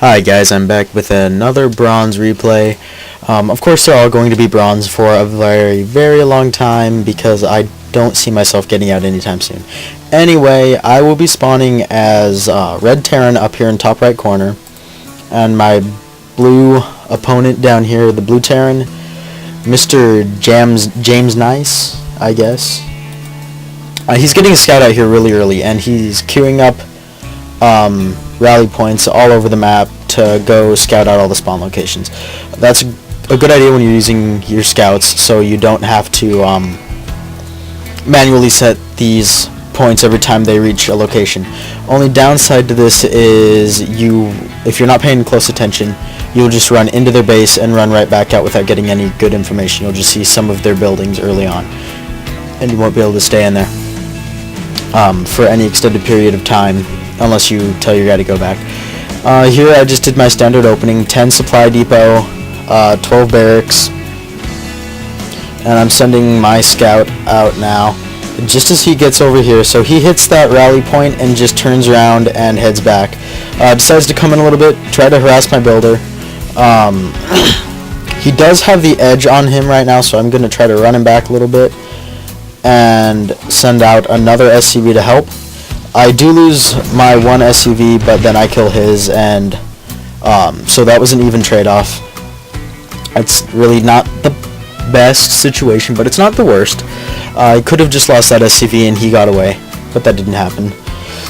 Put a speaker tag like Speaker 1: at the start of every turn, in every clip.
Speaker 1: Hi guys, I'm back with another bronze replay. Of course they're all going to be bronze for a very, very long time because I don't see myself getting out anytime soon. Anyway, I will be spawning as Red Terran up here in top right corner, and my blue opponent down here, the Blue Terran, Mr. James Nice, I guess. He's getting a scout out here really early, and he's queuing up rally points all over the map to go scout out all the spawn locations. That's a good idea when you're using your scouts, so you don't have to manually set these points every time they reach a location. Only downside to this is if you're not paying close attention, you'll just run into their base and run right back out without getting any good information. You'll just see some of their buildings early on, and you won't be able to stay in there for any extended period of time unless you tell your guy to go back. Here I just did my standard opening, 10 supply depot, 12 barracks, and I'm sending my scout out now just as he gets over here. So he hits that rally point and just turns around and heads back. Decides to come in a little bit, try to harass my builder. He does have the edge on him right now, so I'm going to try to run him back a little bit and send out another SCV to help. I do lose my one SCV, but then I kill his, and so that was an even trade-off. It's really not the best situation, but it's not the worst. I could have just lost that SCV and he got away, but that didn't happen.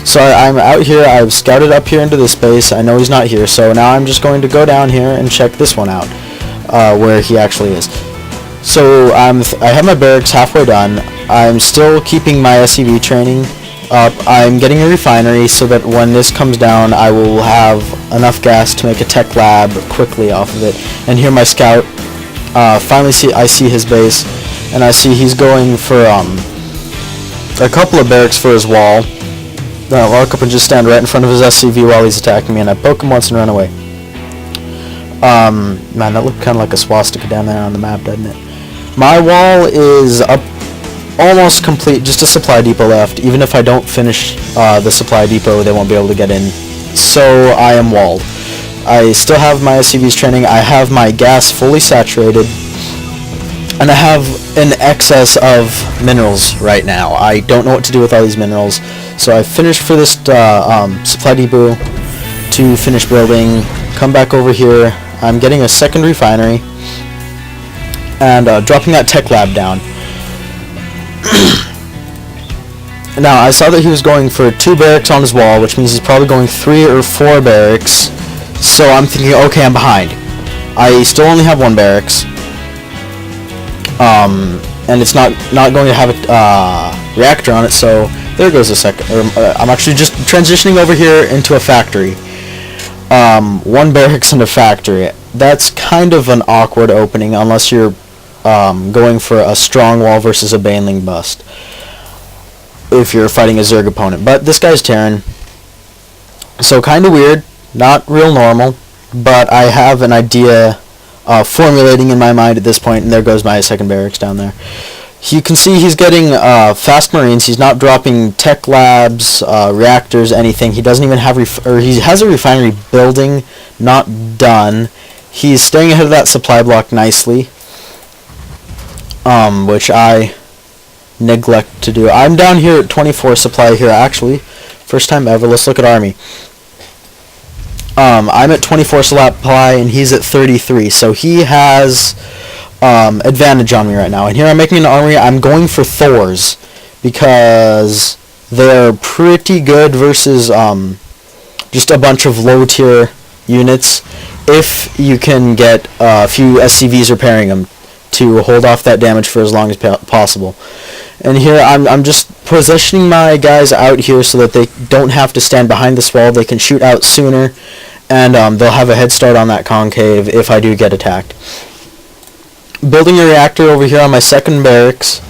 Speaker 1: So I'm out here, I've scouted up here into this space, I know he's not here, so now I'm just going to go down here and check this one out, where he actually is. So I have my barracks halfway done. I'm still keeping my SCV training up. I'm getting a refinery so that when this comes down I will have enough gas to make a tech lab quickly off of it. And here my scout, finally I see his base, and I see he's going for a couple of barracks for his wall. Then I walk up and just stand right in front of his SCV while he's attacking me, and I poke him once and run away. Man, that looked kind of like a swastika down there on the map, doesn't it? My wall is up almost complete, just a supply depot left. Even if I don't finish the supply depot, they won't be able to get in. So I am walled. I still have my SCV's training. I have my gas fully saturated, and I have an excess of minerals right now. I don't know what to do with all these minerals, so I finished for this supply depot to finish building. Come back over here. I'm getting a second refinery and dropping that tech lab down. Now, I saw that he was going for 2 barracks on his wall, which means he's probably going 3 or 4 barracks. So I'm thinking, okay, I'm behind. I still only have 1 barracks. And it's not going to have a reactor on it, so there goes a second. I'm actually just transitioning over here into a factory. 1 barracks and a factory. That's kind of an awkward opening unless you're going for a strong wall versus a baneling bust if you're fighting a Zerg opponent. But this guy's Terran, so kind of weird, not real normal, but I have an idea formulating in my mind at this point, and there goes my second barracks down there. You can see he's getting fast marines. He's not dropping tech labs, reactors, anything. He doesn't even have he has a refinery building, not done. He's staying ahead of that supply block nicely, which I neglect to do. I'm down here at 24 supply here, actually. First time ever. Let's look at army. I'm at 24 supply, and he's at 33, so he has advantage on me right now. And here I'm making an army. I'm going for THORs because they're pretty good versus just a bunch of low-tier units if you can get a few SCVs repairing them to hold off that damage for as long as possible. And here I'm just positioning my guys out here so that they don't have to stand behind this wall. They can shoot out sooner, and they'll have a head start on that concave if I do get attacked. Building a reactor over here on my second barracks,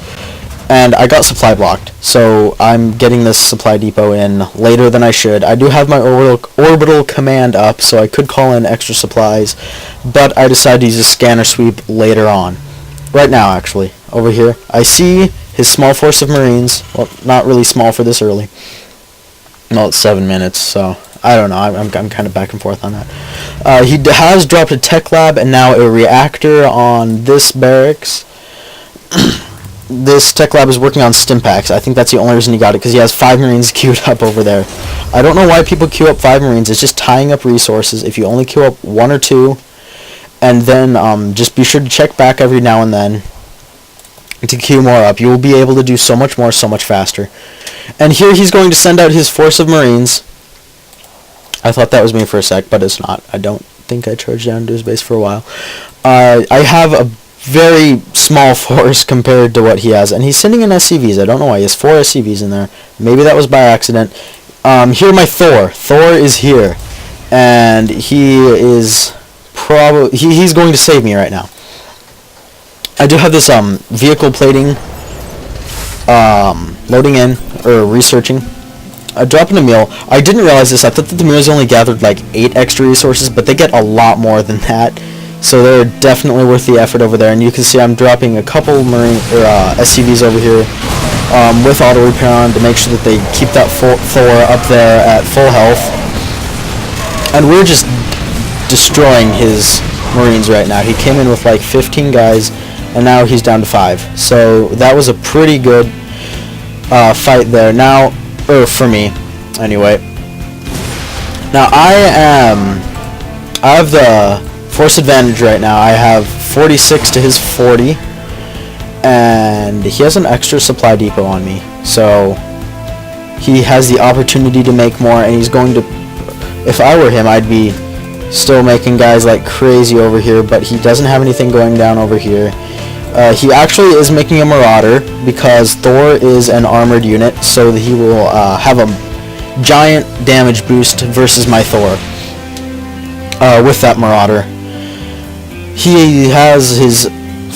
Speaker 1: and I got supply blocked, so I'm getting this supply depot in later than I should. I do have my orbital command up, so I could call in extra supplies, but I decided to use a scanner sweep later on. Right now, actually, over here. I see his small force of marines. Well, not really small for this early. Well, it's 7 minutes, so I don't know. I'm kind of back and forth on that. He has dropped a tech lab and now a reactor on this barracks. This tech lab is working on stim packs. I think that's the only reason he got it, because he has 5 Marines queued up over there. I don't know why people queue up 5 Marines. It's just tying up resources. If you only queue up 1 or 2, and then just be sure to check back every now and then to queue more up. You will be able to do so much more, so much faster. And here he's going to send out his force of Marines. I thought that was me for a sec, but it's not. I don't think I charged down to his base for a while. I have a very small force compared to what he has, and he's sending in SCVs. I don't know why. He has 4 SCVs in there. Maybe that was by accident. Here my Thor. Thor is here, and he is probably he's going to save me right now. I do have this vehicle plating loading in or researching. Dropping a meal. I didn't realize this. I thought that the meals only gathered like 8 extra resources, but they get a lot more than that. So they're definitely worth the effort over there. And you can see I'm dropping a couple Marine or SCVs over here with auto repair on to make sure that they keep that Thor up there at full health. And we're just destroying his Marines right now. He came in with like 15 guys, and now he's down to 5. So that was a pretty good fight there. Now, or for me, anyway. Now I have the force advantage right now. I have 46 to his 40, and he has an extra supply depot on me, so he has the opportunity to make more, and he's going to, if I were him, I'd be still making guys like crazy over here, but he doesn't have anything going down over here. He actually is making a Marauder because Thor is an armored unit, so that he will have a giant damage boost versus my Thor with that Marauder. He has his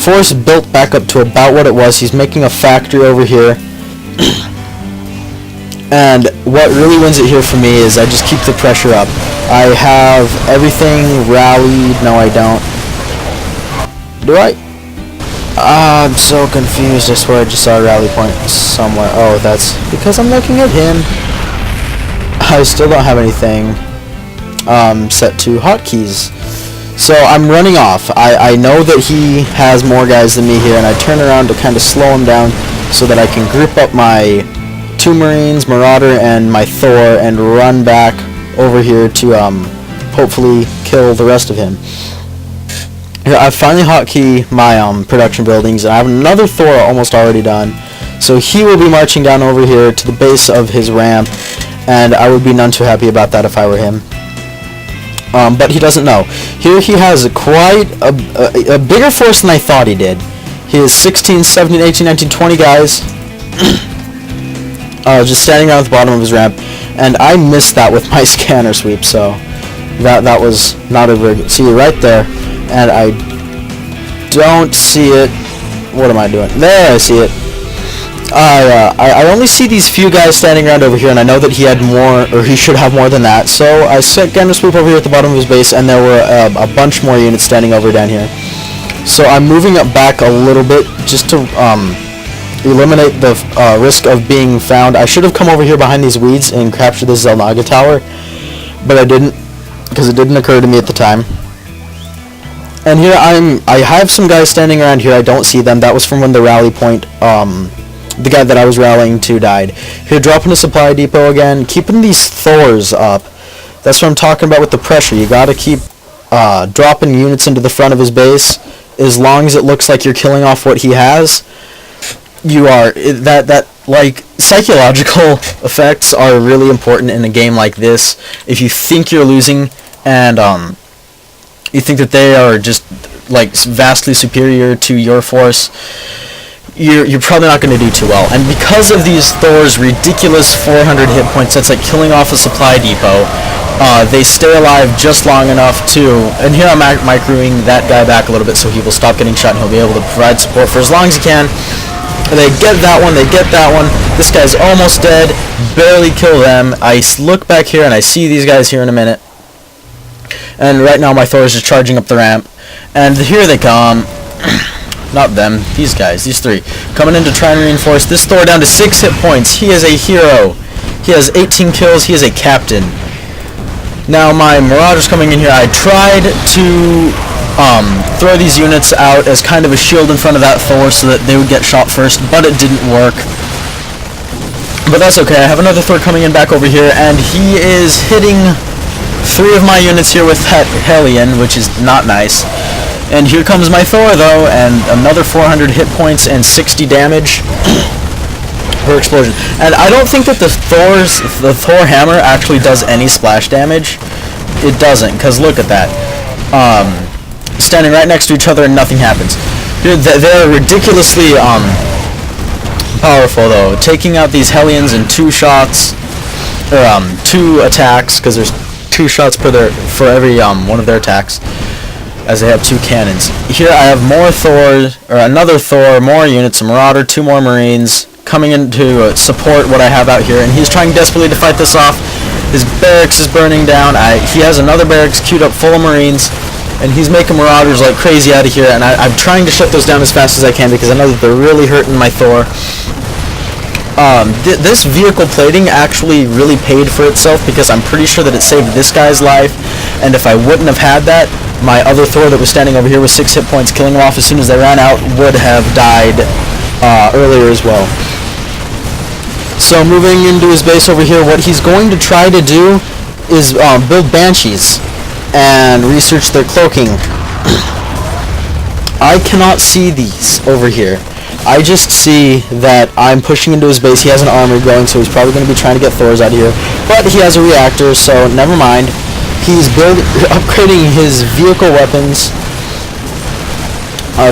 Speaker 1: force built back up to about what it was. He's making a factory over here. And what really wins it here for me is I just keep the pressure up. I have everything rallied. No, I don't. Do I? I'm so confused. I swear I just saw a rally point somewhere. Oh, that's because I'm looking at him. I still don't have anything set to hotkeys. So I'm running off. I know that he has more guys than me here, and I turn around to kind of slow him down so that I can group up my 2 Marines, Marauder, and my Thor, and run back over here to hopefully kill the rest of him. Here, I've finally hotkey my production buildings, and I have another Thor almost already done. So he will be marching down over here to the base of his ramp, and I would be none too happy about that if I were him. But he doesn't know. Here he has quite a bigger force than I thought he did. He has 16, 17, 18, 19, 20 guys just standing around at the bottom of his ramp, and I missed that with my scanner sweep, so that was not a very good. See, right there, and I don't see it. What am I doing? There, I see it. I only see these few guys standing around over here, and I know that he had more, or he should have more than that, so I set gunner swoop over here at the bottom of his base, and there were a bunch more units standing over down here. So I'm moving up back a little bit just to eliminate the risk of being found. I should have come over here behind these weeds and captured this Zelnaga tower, but I didn't, because it didn't occur to me at the time. And here I have some guys standing around here. I don't see them. That was from when the rally point, the guy that I was rallying to died. Here, dropping a supply depot again, keeping these Thors up. That's what I'm talking about with the pressure. You gotta keep dropping units into the front of his base. As long as it looks like you're killing off what he has, you are. That like psychological effects are really important in a game like this. If you think you're losing and you think that they are just like vastly superior to your force, you're probably not going to do too well. And because of these Thor's ridiculous 400 hit points, that's like killing off a supply depot, they stay alive just long enough to, and here I'm microing that guy back a little bit so he will stop getting shot and he'll be able to provide support for as long as he can. And they get that one, they get that one. This guy's almost dead, barely kill them. I look back here and I see these guys here in a minute. And right now my Thor is just charging up the ramp. And here they come. Not them, these guys, these 3. Coming in to try and reinforce. This Thor down to 6 hit points. He is a hero. He has 18 kills. He is a captain. Now my Marauders coming in here, I tried to throw these units out as kind of a shield in front of that Thor so that they would get shot first, but it didn't work. But that's okay, I have another Thor coming in back over here, and he is hitting 3 of my units here with Hellion, which is not nice. And here comes my Thor though, and another 400 hit points and 60 damage per explosion. And I don't think that the Thor hammer actually does any splash damage. It doesn't, because look at that. Standing right next to each other and nothing happens. Dude, they're ridiculously powerful though. Taking out these Hellions in 2 shots, or 2 attacks, because there's 2 shots for every one of their attacks, as they have 2 cannons. Here I have more Thor, or another Thor, more units, a Marauder, 2 more Marines coming in to support what I have out here, and he's trying desperately to fight this off. His barracks is burning down. He has another barracks queued up full of Marines, and he's making Marauders like crazy out of here, and I'm trying to shut those down as fast as I can because I know that they're really hurting my Thor. This vehicle plating actually really paid for itself because I'm pretty sure that it saved this guy's life, and if I wouldn't have had that, my other Thor that was standing over here with 6 hit points, killing him off as soon as they ran out, would have died earlier as well. So moving into his base over here, what he's going to try to do is build Banshees and research their cloaking. I cannot see these over here. I just see that I'm pushing into his base. He has an armory going, so he's probably going to be trying to get Thors out of here. But he has a reactor, so never mind. He's upgrading his vehicle weapons,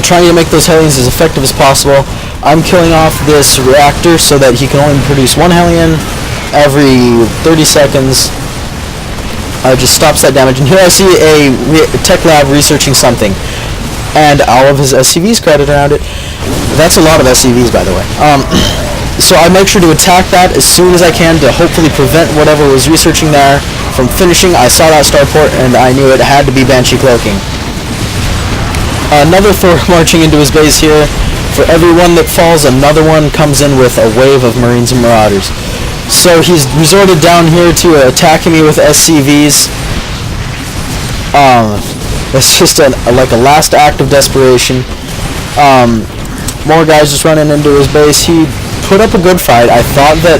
Speaker 1: trying to make those Hellions as effective as possible. I'm killing off this reactor so that he can only produce 1 Hellion every 30 seconds. Just stops that damage. And here I see a tech lab researching something, and all of his SCVs crowded around it. That's a lot of SCVs, by the way. So I make sure to attack that as soon as I can to hopefully prevent whatever was researching there from finishing. I saw that starport, and I knew it had to be Banshee cloaking. Another Thor marching into his base here. For every one that falls, another one comes in with a wave of Marines and Marauders. So he's resorted down here to attacking me with SCVs. It's just like a last act of desperation. More guys just running into his base. He put up a good fight. I thought that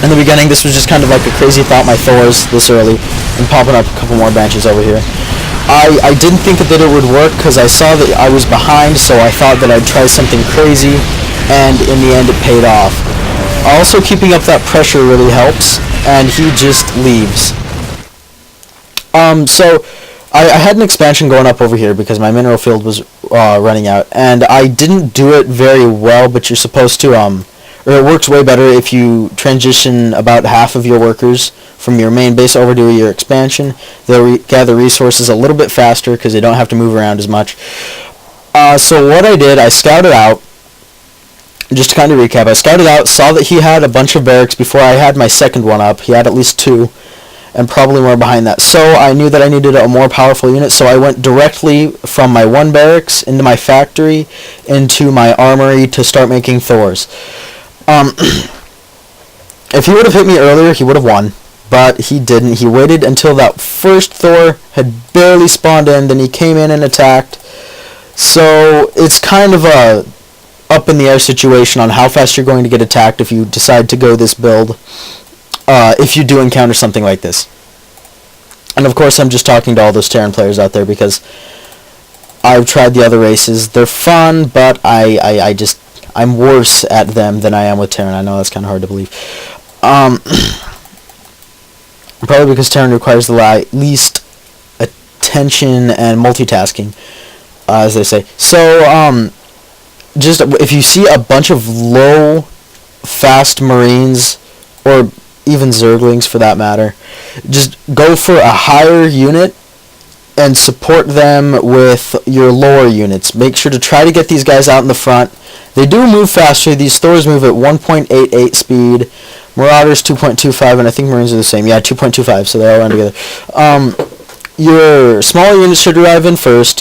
Speaker 1: in the beginning this was just kind of like a crazy thought, my Thors this early, and popping up a couple more Banshees over here. I didn't think that it would work because I saw that I was behind, so I thought that I'd try something crazy, and in the end it paid off. Also, keeping up that pressure really helps, and he just leaves. So I had an expansion going up over here because my mineral field was running out, and I didn't do it very well, but you're supposed to, or it works way better if you transition about half of your workers from your main base over to your expansion. They'll gather resources a little bit faster because they don't have to move around as much. So what I did, I scouted out, just to kind of recap, I scouted out, saw that he had a bunch of barracks before I had my second one up. He had at least 2, and probably more behind that. So I knew that I needed a more powerful unit, so I went directly from my 1 barracks into my factory into my armory to start making Thors. If he would have hit me earlier, he would have won, but he didn't. He waited until that first Thor had barely spawned in, then he came in and attacked. So it's kind of a up in the air situation on how fast you're going to get attacked if you decide to go this build, if you do encounter something like this. And of course I'm just talking to all those Terran players out there because I've tried the other races. They're fun, but I'm worse at them than I am with Terran. I know that's kind of hard to believe. Probably because Terran requires the least attention and multitasking, as they say. So, just if you see a bunch of low, fast Marines, or even Zerglings for that matter, just go for a higher unit and support them with your lower units. Make sure to try to get these guys out in the front. They do move faster. These Thors move at 1.88 speed. Marauders 2.25, and I think Marines are the same. Yeah, 2.25, so they all run together. Your smaller units should arrive in first.